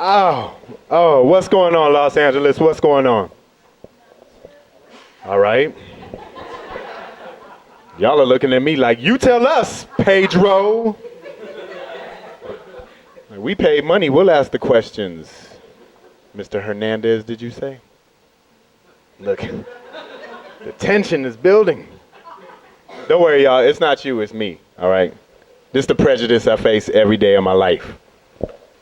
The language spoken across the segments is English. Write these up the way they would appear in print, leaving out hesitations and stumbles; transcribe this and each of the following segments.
Oh, what's going on, Los Angeles? What's going on? All right. Y'all are looking at me like, you tell us, Pedro. We paid money, we'll ask the questions. Mr. Hernandez, did you say? Look, the tension is building. Don't worry, y'all, it's not you, it's me, all right? This is the prejudice I face every day of my life.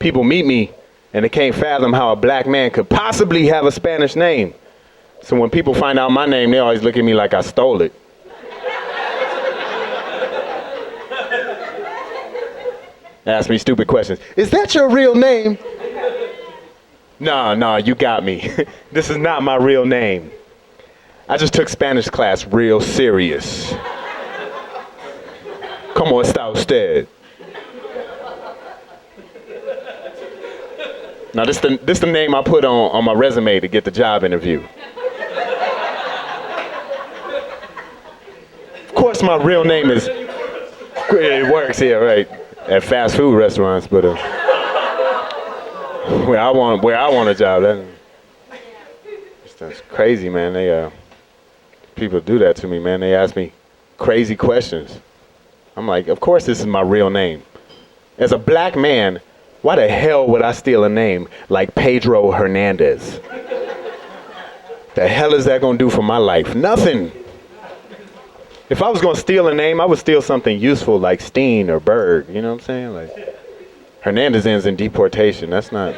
People meet me and they can't fathom how a black man could possibly have a Spanish name. So when people find out my name, they always look at me like I stole it. Ask me stupid questions. Is that your real name? No, you got me. This is not my real name. I just took Spanish class real serious. ¿Cómo está usted? Now this the name I put on my resume to get the job interview. Of course my real name is, it works here, right? At fast food restaurants, but where I want a job, that's crazy, man. People do that to me, man. They ask me crazy questions. I'm like, of course this is my real name. As a black man, why the hell would I steal a name like Pedro Hernandez? The hell is that gonna do for my life? Nothing. If I was gonna steal a name, I would steal something useful like Steen or Berg, you know what I'm saying? Like, Hernandez ends in deportation. It's not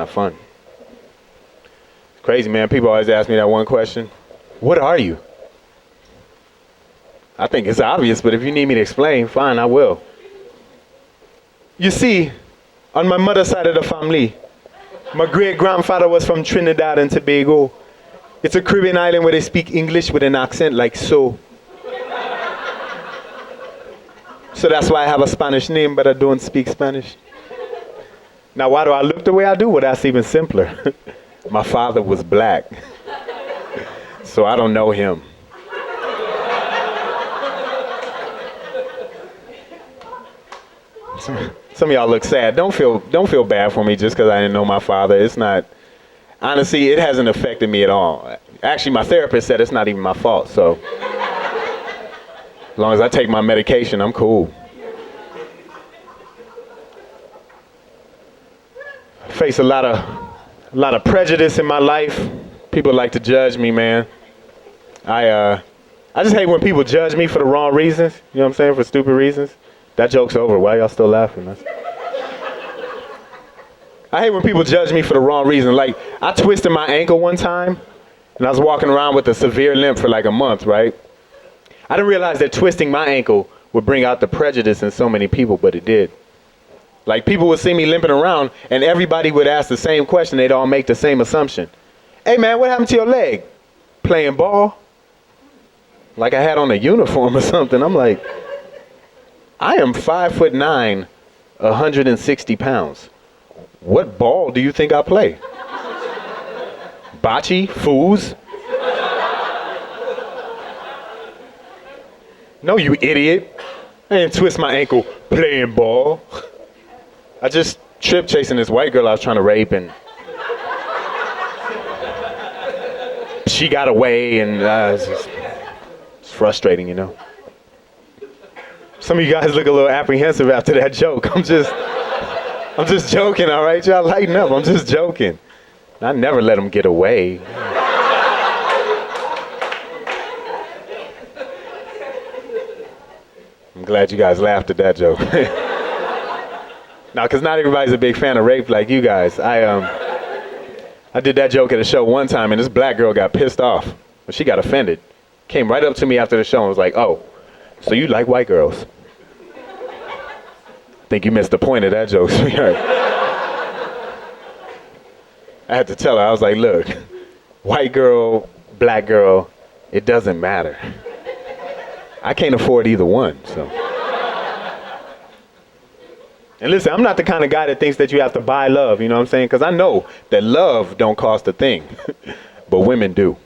fun. It's crazy, man. People always ask me that one question. What are you? I think it's obvious, but if you need me to explain, fine, I will. You see, on my mother's side of the family, my great-grandfather was from Trinidad and Tobago. It's a Caribbean island where they speak English with an accent like so. So that's why I have a Spanish name, but I don't speak Spanish. Now, why do I look the way I do? Well, that's even simpler. My father was black, so I don't know him. Some of y'all look sad. Don't feel bad for me just because I didn't know my father. It's not. Honestly, it hasn't affected me at all. Actually, my therapist said it's not even my fault, so as long as I take my medication, I'm cool. I face a lot of prejudice in my life. People like to judge me, man. I just hate when people judge me for the wrong reasons. You know what I'm saying? For stupid reasons. That joke's over. Why y'all still laughing? I hate when people judge me for the wrong reason. Like, I twisted my ankle one time, and I was walking around with a severe limp for like a month, right? I didn't realize that twisting my ankle would bring out the prejudice in so many people, but it did. Like, people would see me limping around, and everybody would ask the same question. They'd all make the same assumption. Hey, man, what happened to your leg? Playing ball? Like I had on a uniform or something. I'm like, I am 5'9", 160 pounds. What ball do you think I play? Bocce? Foos? No, you idiot. I didn't twist my ankle playing ball. I just tripped chasing this white girl I was trying to rape, and she got away, and it's frustrating, you know. Some of you guys look a little apprehensive after that joke. I'm just joking, all right? Y'all lighten up. I'm just joking. I never let them get away. I'm glad you guys laughed at that joke. Now, because not everybody's a big fan of rape like you guys. I did that joke at a show one time, and this black girl got pissed off. But she got offended. Came right up to me after the show and was like, oh, so you like white girls? I think you missed the point of that joke, sweetheart. I had to tell her, I was like, look, white girl, black girl, it doesn't matter. I can't afford either one, so. And listen, I'm not the kind of guy that thinks that you have to buy love, you know what I'm saying? Because I know that love don't cost a thing, but women do.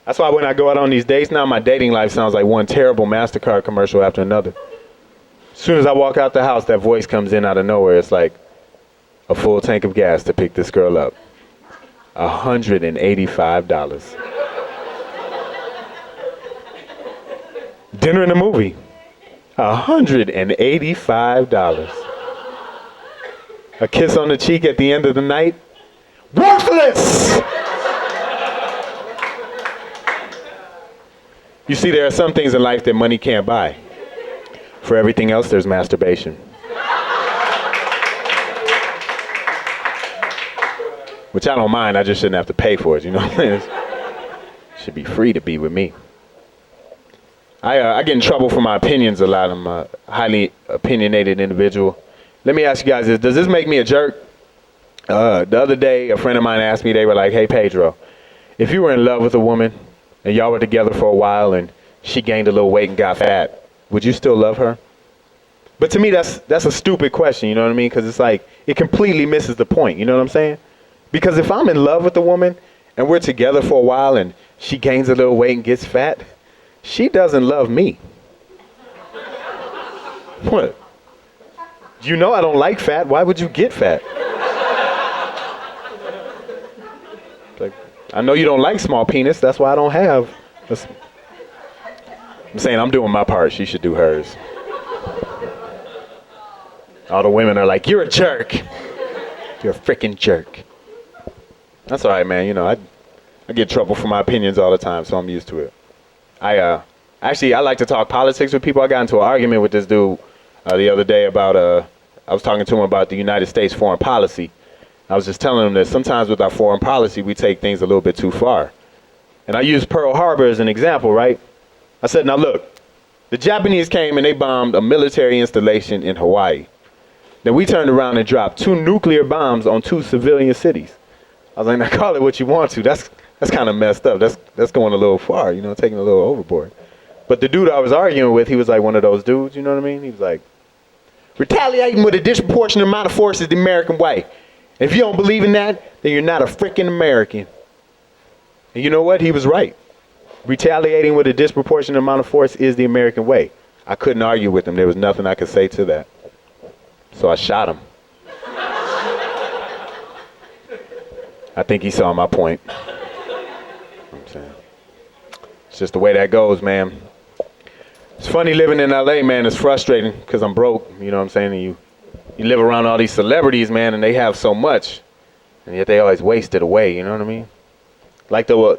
That's why when I go out on these dates now, my dating life sounds like one terrible MasterCard commercial after another. As soon as I walk out the house, that voice comes in out of nowhere. It's like a full tank of gas to pick this girl up. $185. Dinner and a movie. $185. A kiss on the cheek at the end of the night. Worthless! You see, there are some things in life that money can't buy. For everything else, there's masturbation. Which I don't mind, I just shouldn't have to pay for it, you know what I'm saying? It should be free to be with me. I get in trouble for my opinions a lot. I'm a highly opinionated individual. Let me ask you guys this, does this make me a jerk? The other day, a friend of mine asked me, they were like, hey Pedro, if you were in love with a woman and y'all were together for a while and she gained a little weight and got fat, would you still love her? But to me, that's a stupid question, you know what I mean? Because it's like, it completely misses the point, you know what I'm saying? Because if I'm in love with a woman and we're together for a while and she gains a little weight and gets fat, she doesn't love me. What? You know I don't like fat. Why would you get fat? Like, I know you don't like small penis. That's why I don't have. I'm saying I'm doing my part. She should do hers. All the women are like, you're a jerk. You're a freaking jerk. That's all right, man. You know, I get in trouble for my opinions all the time, so I'm used to it. I like to talk politics with people. I got into an argument with this dude the other day about, I was talking to him about the United States foreign policy. I was just telling him that sometimes with our foreign policy, we take things a little bit too far. And I used Pearl Harbor as an example, right? I said, now look, the Japanese came and they bombed a military installation in Hawaii. Then we turned around and dropped 2 nuclear bombs on 2 civilian cities. I was like, now call it what you want to. That's kind of messed up. That's going a little far, you know, taking a little overboard. But the dude I was arguing with, he was like one of those dudes, you know what I mean? He was like, retaliating with a disproportionate amount of force is the American way. If you don't believe in that, then you're not a freaking American. And you know what? He was right. Retaliating with a disproportionate amount of force is the American way. I couldn't argue with him. There was nothing I could say to that. So I shot him. I think he saw my point. You know what I'm saying? It's just the way that goes, man. It's funny living in LA, man. It's frustrating because I'm broke, you know what I'm saying? And you live around all these celebrities, man, and they have so much, and yet they always waste it away, you know what I mean? Like all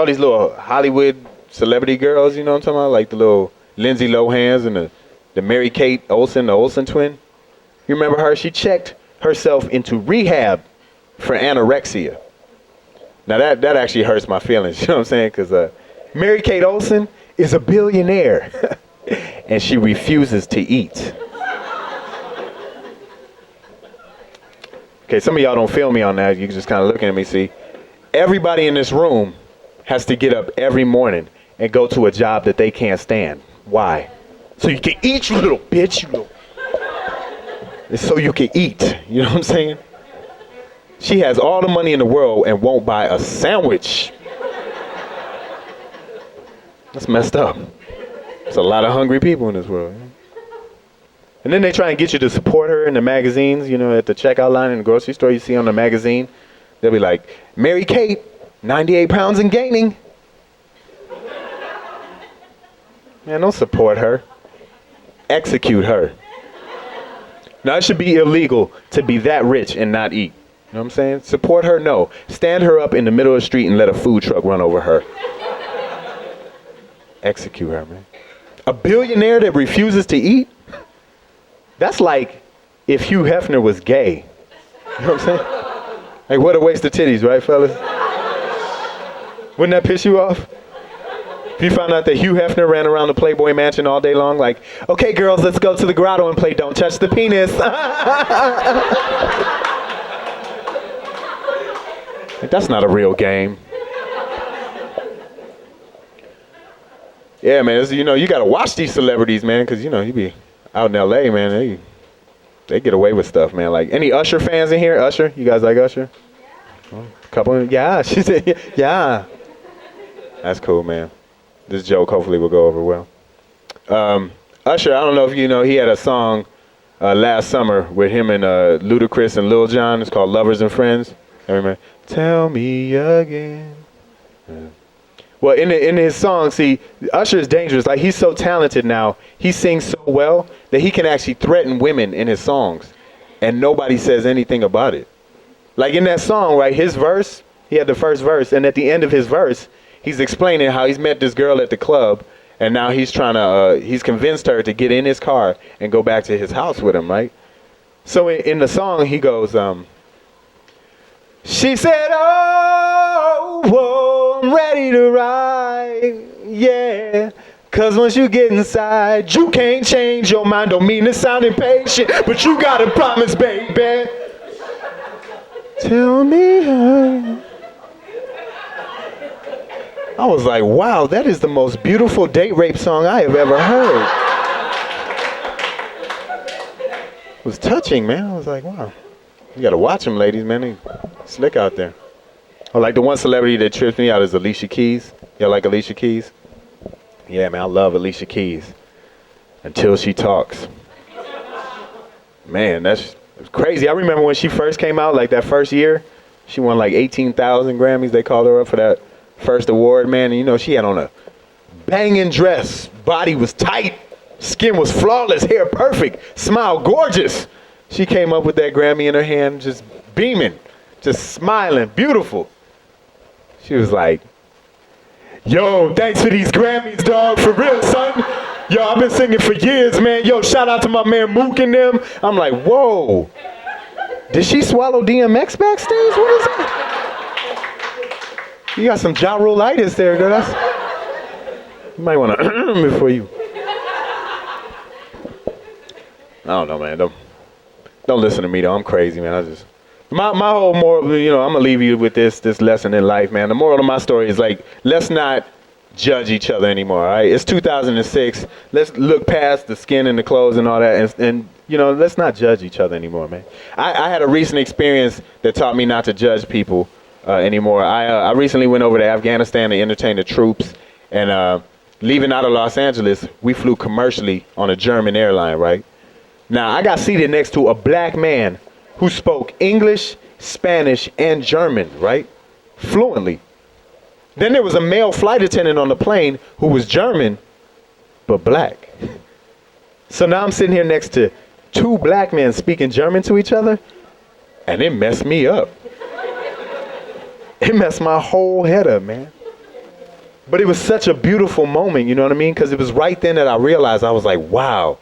these little Hollywood celebrity girls, you know what I'm talking about? Like the little Lindsay Lohans and the Mary-Kate Olsen, the Olsen twin. You remember her? She checked herself into rehab for anorexia. Now that actually hurts my feelings, you know what I'm saying? Because Mary-Kate Olsen is a billionaire and she refuses to eat. Okay, some of y'all don't feel me on that. You're just kind of looking at me, see. Everybody in this room has to get up every morning and go to a job that they can't stand. Why? So you can eat, you little bitch, you little. It's so you can eat, you know what I'm saying? She has all the money in the world and won't buy a sandwich. That's messed up. There's a lot of hungry people in this world. And then they try and get you to support her in the magazines, you know, at the checkout line in the grocery store. You see on the magazine, they'll be like, Mary Kate, 98 pounds and gaining. Man, don't support her. Execute her. Now, it should be illegal to be that rich and not eat. You know what I'm saying? Support her? No. Stand her up in the middle of the street and let a food truck run over her. Execute her, man. A billionaire that refuses to eat? That's like if Hugh Hefner was gay. You know what I'm saying? Like, what a waste of titties, right, fellas? Wouldn't that piss you off? If you found out that Hugh Hefner ran around the Playboy Mansion all day long, like, okay, girls, let's go to the grotto and play Don't Touch the Penis. Like, that's not a real game. Yeah, man, you know, you got to watch these celebrities, man, because, you know, you be out in L.A., man, they get away with stuff, man. Like, any Usher fans in here? Usher? You guys like Usher? Well, a couple of, yeah, she said, yeah. That's cool, man. This joke hopefully will go over well. Usher, I don't know if you know, he had a song last summer with him and Ludacris and Lil Jon. It's called Lovers and Friends. Remember? Tell me again. Well, in his song, see, Usher is dangerous. Like, he's so talented now. He sings so well that he can actually threaten women in his songs, and nobody says anything about it. Like in that song, right, his verse, he had the first verse, and at the end of his verse, he's explaining how he's met this girl at the club, and now he's trying to, he's convinced her to get in his car and go back to his house with him, right? So in the song, he goes, she said, oh, whoa, I'm ready to ride, yeah. Cause once you get inside, you can't change your mind. Don't mean to sound impatient, but you gotta promise, baby. Tell me how. I was like, wow, that is the most beautiful date rape song I have ever heard. It was touching, man. I was like, wow. You gotta watch them, ladies, man. They slick out there. Or like the one celebrity that trips me out is Alicia Keys. Y'all like Alicia Keys? Yeah, man, I love Alicia Keys. Until she talks. Man, that's crazy. I remember when she first came out, like that first year, she won like 18,000 Grammys. They called her up for that first award, man. And you know, she had on a banging dress. Body was tight. Skin was flawless. Hair perfect. Smile gorgeous. She came up with that Grammy in her hand, just beaming, just smiling, beautiful. She was like, yo, thanks for these Grammys, dog, for real, son. Yo, I've been singing for years, man. Yo, shout out to my man Mook and them. I'm like, whoa. Did she swallow DMX backstage? What is that? You got some Ja Rule-itis there, girl. You might want to before you. I don't know, man. Don't listen to me, though. I'm crazy, man. My whole moral, you know, I'm going to leave you with this lesson in life, man. The moral of my story is, like, let's not judge each other anymore, all right? It's 2006. Let's look past the skin and the clothes and all that, and you know, let's not judge each other anymore, man. I had a recent experience that taught me not to judge people anymore. I recently went over to Afghanistan to entertain the troops, and leaving out of Los Angeles, we flew commercially on a German airline, right? Now, I got seated next to a black man who spoke English, Spanish, and German, right? Fluently. Then there was a male flight attendant on the plane who was German, but black. So now I'm sitting here next to two black men speaking German to each other, and it messed me up. It messed my whole head up, man. But it was such a beautiful moment, you know what I mean? Because it was right then that I realized, I was like, wow,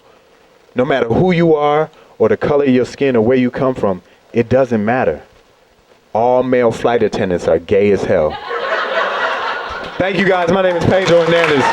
no matter who you are or the color of your skin or where you come from, it doesn't matter. All male flight attendants are gay as hell. Thank you guys. My name is Pedro Hernandez.